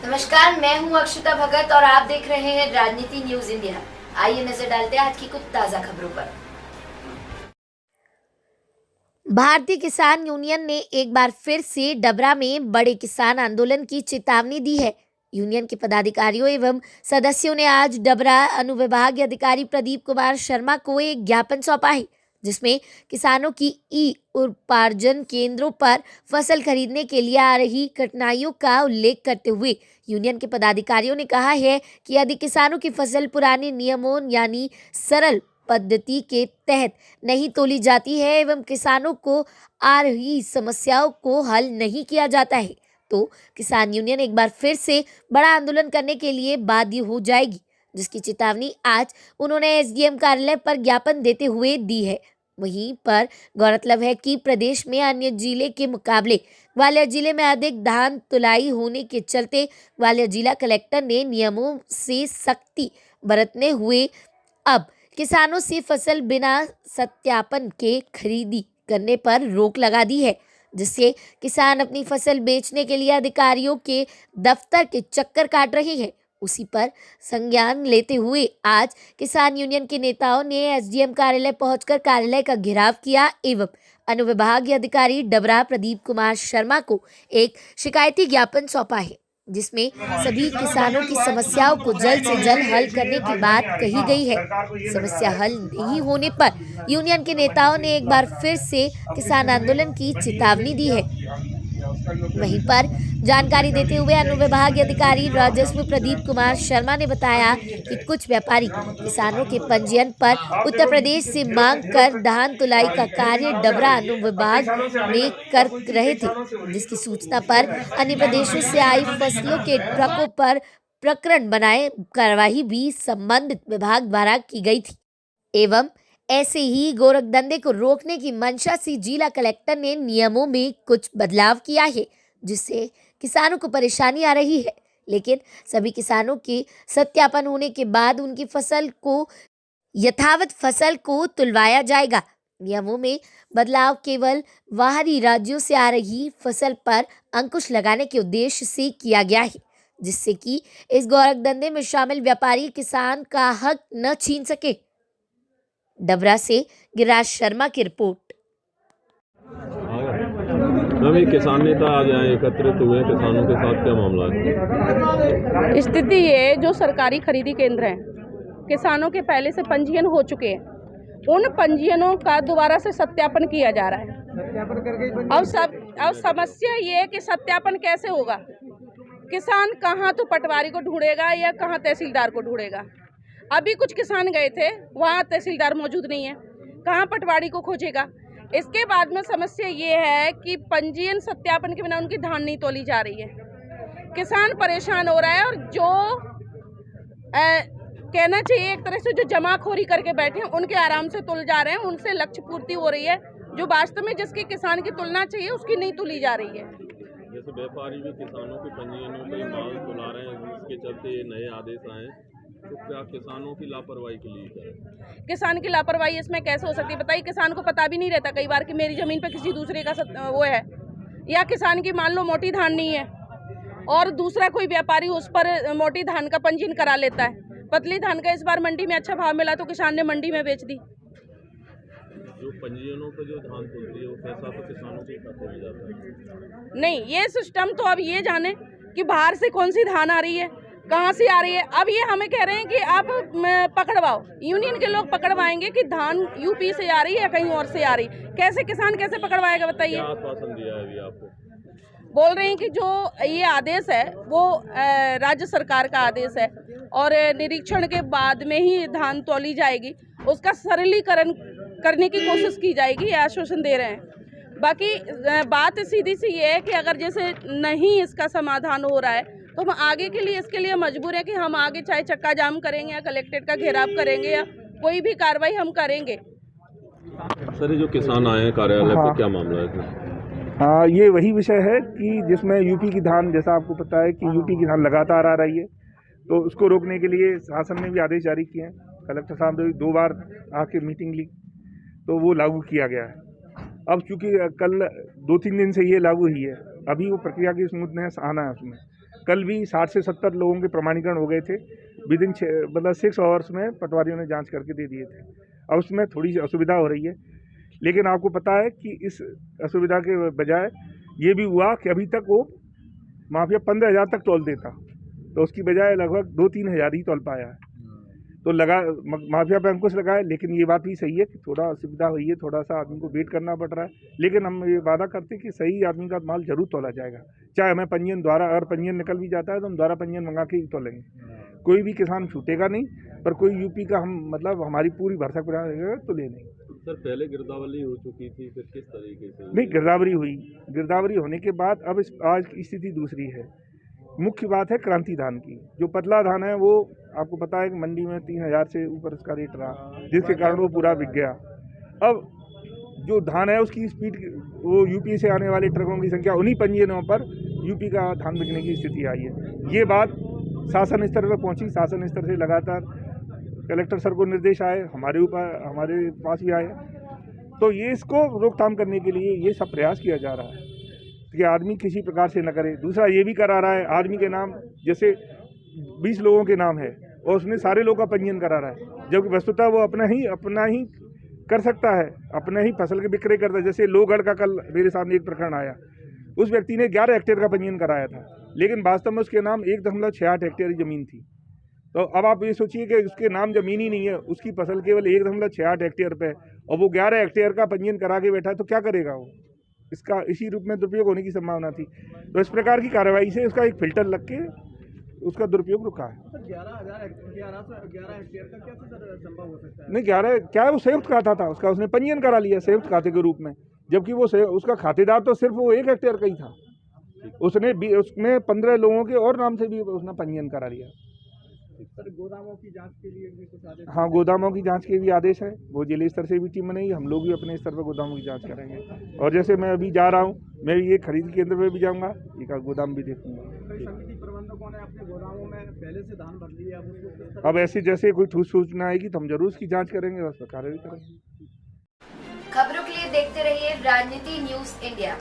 नमस्कार, मैं हूं अक्षता भगत और आप देख रहे हैं राजनीति न्यूज इंडिया। आइए नजर डालते हैं आज की कुछ ताजा खबरों पर। भारतीय किसान यूनियन ने एक बार फिर से डबरा में बड़े किसान आंदोलन की चेतावनी दी है। यूनियन के पदाधिकारियों एवं सदस्यों ने आज डबरा अनुविभागीय अधिकारी प्रदीप कुमार शर्मा को एक ज्ञापन सौंपा है, जिसमें किसानों की ई उपार्जन केंद्रों पर फसल खरीदने के लिए आ रही कठिनाइयों का उल्लेख करते हुए यूनियन के पदाधिकारियों ने कहा है कि यदि किसानों की फसल पुराने नियमों यानी सरल पद्धति के तहत नहीं तोली जाती है एवं किसानों को आ रही समस्याओं को हल नहीं किया जाता है तो किसान यूनियन एक बार फिर से बड़ा आंदोलन करने के लिए बाध्य हो जाएगी, जिसकी चेतावनी आज उन्होंने एसडीएम कार्यालय पर ज्ञापन देते हुए दी है। वहीं पर गौरतलब है कि प्रदेश में अन्य जिले के मुकाबले ग्वालियर जिले में अधिक धान तुलाई होने के चलते ग्वालियर जिला कलेक्टर ने नियमों से सख्ती बरतने हुए अब किसानों से फसल बिना सत्यापन के खरीदी करने पर रोक लगा दी है, जिससे किसान अपनी फसल बेचने के लिए अधिकारियों के दफ्तर के चक्कर काट रहे हैं। उसी पर संज्ञान लेते हुए आज किसान यूनियन के नेताओं ने एसडीएम कार्यालय पहुंचकर कार्यालय का घेराव किया एवं अनुविभागीय अधिकारी डबरा प्रदीप कुमार शर्मा को एक शिकायती ज्ञापन सौंपा है, जिसमें सभी किसानों की समस्याओं को जल्द से जल्द हल करने की बात कही गई है। समस्या हल नहीं होने पर यूनियन के नेताओं ने एक बार फिर से किसान आंदोलन की चेतावनी दी है। वहीं पर जानकारी देते हुए अनुविभागीय अधिकारी राजस्व प्रदीप कुमार शर्मा ने बताया कि कुछ व्यापारी किसानों के पंजीयन पर उत्तर प्रदेश से मांग कर धान तुलाई का कार्य डबरा अनुविभाग में कर रहे थे, जिसकी सूचना पर अन्य प्रदेशों से आई फसलों के ट्रकों पर प्रकरण बनाए कार्यवाही भी संबंधित विभाग द्वारा की गई थी एवं ऐसे ही गोरख धंधे को रोकने की मंशा से जिला कलेक्टर ने नियमों में कुछ बदलाव किया है, जिससे किसानों को परेशानी आ रही है। लेकिन सभी किसानों के सत्यापन होने के बाद उनकी फसल को यथावत फसल को तुलवाया जाएगा। नियमों में बदलाव केवल बाहरी राज्यों से आ रही फसल पर अंकुश लगाने के उद्देश्य से किया गया है, जिससे कि इस गोरख धंधे में शामिल व्यापारी किसान का हक न छीन सके। डबरा से गिरिराज शर्मा की रिपोर्ट। नवी किसान नेता आज यहाँ एकत्रित हुए, किसानों के साथ क्या मामला है? स्थिति ये जो सरकारी खरीदी केंद्र हैं, किसानों के पहले से पंजीयन हो चुके हैं, उन पंजीयनों का दोबारा से सत्यापन किया जा रहा है। अब समस्या ये है कि सत्यापन कैसे होगा? किसान कहाँ तो पटवारी को ढूंढेगा या कहाँ तहसीलदार को ढूंढेगा। अभी कुछ किसान गए थे, वहाँ तहसीलदार मौजूद नहीं है, कहाँ पटवारी को खोजेगा। इसके बाद में समस्या ये है कि पंजीयन सत्यापन के बिना उनकी धान नहीं तोली जा रही है। किसान परेशान हो रहा है और जो कहना चाहिए एक तरह से जो जमाखोरी करके बैठे हैं उनके आराम से तुल जा रहे हैं, उनसे लक्ष्य पूर्ति हो रही है। जो वास्तव में जिसकी किसान की तुलना चाहिए उसकी नहीं तुली जा रही है। जैसे व्यापारी भी किसानों के पंजीयनों पे माल तुला रहे हैं, इसके चलते ये नए आदेश आए, तो क्या किसानों की लापरवाही के लिए करें? किसान की लापरवाही इसमें कैसे हो सकती है? बताइए, किसान को पता भी नहीं रहता कई बार कि मेरी जमीन पे किसी दूसरे का वो है, या किसान की मान लो मोटी धान नहीं है और दूसरा कोई व्यापारी उस पर मोटी धान का पंजीयन करा लेता है। पतली धान का इस बार मंडी में अच्छा भाव मिला तो किसान ने मंडी में बेच दी। जो पंजीयनों पे जो धान तुलती है वो पैसा तो किसानों के खाते में जाता है। नहीं, ये सिस्टम तो अब ये जाने कि बाहर से कौन सी धान आ रही है, कहाँ से आ रही है। अब ये हमें कह रहे हैं कि आप पकड़वाओ, यूनियन के लोग पकड़वाएंगे कि धान यूपी से आ रही है या कहीं और से आ रही। कैसे किसान कैसे पकड़वाएगा बताइए? क्या आश्वासन दिया है अभी आपको? बोल रहे हैं कि जो ये आदेश है वो राज्य सरकार का आदेश है और निरीक्षण के बाद में ही धान तौली जाएगी, उसका सरलीकरण करने की कोशिश की जाएगी, ये आश्वासन दे रहे हैं। बाकी बात सीधी सी ये है कि अगर जैसे नहीं इसका समाधान हो रहा है तो हम आगे के लिए इसके लिए मजबूर हैं कि हम आगे चाहे चक्का जाम करेंगे या कलेक्ट्रेट का घेराव करेंगे या कोई भी कार्रवाई हम करेंगे। सर, जो किसान आए हैं कार्यालय पे, क्या मामला है? हाँ, ये वही विषय है कि जिसमें यूपी की धान, जैसा आपको पता है कि यूपी की धान लगातार आ रही है, तो उसको रोकने के लिए शासन ने भी आदेश जारी किए हैं। कलेक्टर साहब ने 2 बार आके मीटिंग ली तो वो लागू किया गया है। अब चूंकि कल 2-3 दिन से ये लागू ही है, अभी वो प्रक्रिया की स्मूथनेस आना है उसमें। कल भी 60 से 70 लोगों के प्रमाणीकरण हो गए थे विदिन 6 आवर्स में, पटवारियों ने जांच करके दे दिए थे। अब उसमें थोड़ी सी असुविधा हो रही है, लेकिन आपको पता है कि इस असुविधा के बजाय ये भी हुआ कि अभी तक वो माफिया 15,000 तक तोल देता, तो उसकी बजाय लगभग 2-3 हज़ार ही तोल पाया है। तो माफिया पे अंकुश लगाए, लेकिन ये बात भी सही है कि थोड़ा असुविधा हुई है, थोड़ा सा आदमी को वेट करना पड़ रहा है, लेकिन हम ये वादा करते हैं कि सही आदमी का माल जरूर तोला जाएगा। चाहे हमें पंजीयन द्वारा, अगर पंजीयन निकल भी जाता है तो हम द्वारा पंजीयन मंगा के ही तोलेंगे। कोई भी किसान छूटेगा नहीं, पर कोई यूपी का हम मतलब हमारी पूरी भरसक प्रयास तो ले नहीं। सर पहले गिरदावरी हो चुकी थी, फिर किस तरीके से? नहीं, गिरदावरी हुई, गिरदावरी होने के बाद अब आज की स्थिति दूसरी है। मुख्य बात है क्रांति धान की। जो पतला धान है वो आपको पता है कि मंडी में 3,000 से ऊपर उसका रेट रहा, जिसके कारण वो पूरा बिक गया। अब जो धान है उसकी स्पीड, वो यूपी से आने वाले ट्रकों की संख्या, उन्हीं पंजीयनों पर यूपी का धान बिकने की स्थिति आई है। ये बात शासन स्तर पर पहुंची, शासन स्तर से लगातार कलेक्टर सर को निर्देश आए, हमारे पास भी आए। तो ये इसको रोकथाम करने के लिए ये सब प्रयास किया जा रहा है कि आदमी किसी प्रकार से न करे। दूसरा ये भी करा रहा है, आदमी के नाम जैसे 20 लोगों के नाम है और उसने सारे लोगों का पंजीयन करा रहा है, जबकि वस्तुतः वो अपना ही कर सकता है, अपने ही फसल के विक्रय करता है। जैसे लोहगढ़ का कल मेरे सामने एक प्रकरण आया, उस व्यक्ति ने 11 हेक्टेयर का पंजीयन कराया था, लेकिन वास्तव में उसके नाम 1.68 हेक्टेयर ज़मीन थी। तो अब आप ये सोचिए कि उसके नाम ज़मीन ही नहीं है, उसकी फसल केवल 1.68 हेक्टेयर पे, और वो 11 हेक्टेयर का पंजीयन करा के बैठा है, तो क्या करेगा वो? इसका इसी रूप में दुरुपयोग होने की संभावना थी। तो इस प्रकार की कार्रवाई से उसका एक फिल्टर लग के उसका दुरुपयोग रुका है। सर 11 हेक्टेयर का कैसे सर संभव हो सकता है? नहीं, 11 क्या है, वो संयुक्त खाता था उसका, उसने पंजीयन करा लिया संयुक्त खाते के रूप में, जबकि वो उसका खातेदार तो सिर्फ वो 1 हेक्टेयर का ही था। उसमें 15 लोगों के और नाम से भी उसने पंजीयन करा लिया। सर गोदामों की जांच के लिए भी कुछ आदेश? हाँ, गोदामों की जांच के भी आदेश है, वो जिले स्तर से भी टीम बनेगी, हम लोग भी अपने स्तर पर गोदामों की जांच करेंगे। और जैसे मैं अभी जा रहा हूँ, मैं ये खरीद केंद्र पे भी जाऊँगा, एक गोदाम भी देखूंगा। समिति प्रबंधकों ने अपने गोदामों में पहले से धान भर लिया, अब उसको अब ऐसे जैसे कोई ठोस सूचना आएगी तो हम जरूर उसकी जाँच करेंगे और उस पर कार्रवाई करेंगे। खबरों के लिए देखते रहिए राजनीति न्यूज़ इंडिया।